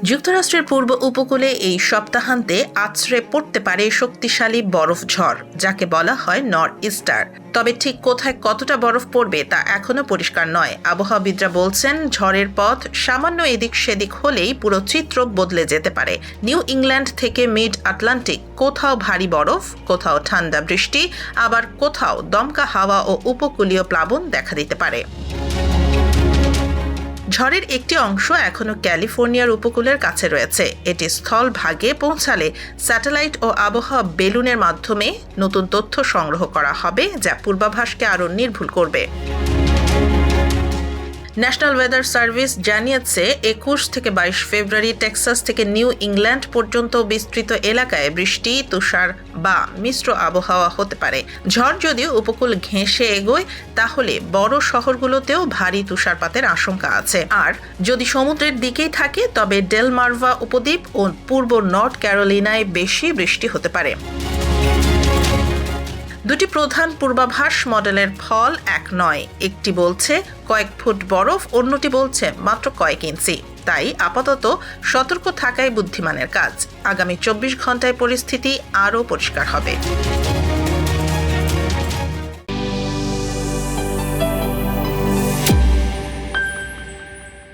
যুক্তরাষ্ট্রের পূর্ব উপকূলে এই সপ্তাহান্তে আছড়ে পড়তে পারে শক্তিশালী বরফ ঝড়, যাকে বলা হয় নর্থ ইস্টার। তবে ঠিক কোথায় কতটা বরফ পড়বে তা এখনো পরিষ্কার নয়। আবহাওয়াবিদরা বলছেন, ঝড়ের পথ সামান্য এদিক সেদিক হলেই পুরো চিত্র বদলে যেতে পারে। নিউ ইংল্যান্ড থেকে মিড আটলান্টিক কোথাও ভারী বরফ, কোথাও ঠান্ডা বৃষ্টি, আবার কোথাও দমকা হাওয়া ও উপকূলীয় প্লাবন দেখা দিতে পারে। ঝড়ের একটি অংশ এখনও ক্যালিফোর্নিয়ার উপকূলের কাছে রয়েছে। এটি স্থলভাগে পৌঁছালে স্যাটেলাইট ও আবহাওয়া বেলুনের মাধ্যমে নতুন তথ্য সংগ্রহ করা হবে, যা পূর্বাভাসকে আরও নির্ভুল করবে। ন্যাশনাল ওয়েদার সার্ভিস জানিয়েছে, ২১ থেকে ২২ ফেব্রুয়ারি টেক্সাস থেকে নিউ ইংল্যান্ড পর্যন্ত বিস্তৃত এলাকায় বৃষ্টি, তুষার বা মিশ্র আবহাওয়া হতে পারে। ঝড় যদি উপকূল ঘেঁষে এগোয়, তাহলে বড় শহরগুলোতেও ভারী তুষারপাতের আশঙ্কা আছে। আর যদি সমুদ্রের দিকেই থাকে, তবে ডেলমার্ভা উপদ্বীপ ও পূর্ব নর্থ ক্যারোলিনায় বেশি বৃষ্টি হতে পারে। দুটি প্রধান পূর্বাভাস মডেলের ফল এক নয়। একটি বলছে কয়েক ফুট বরফ, অন্যটি বলছে মাত্র কয়েক ইঞ্চি। তাই আপাতত সতর্ক থাকাই বুদ্ধিমানের কাজ। আগামী ২৪ ঘন্টায় পরিস্থিতি আরও পরিষ্কার হবে।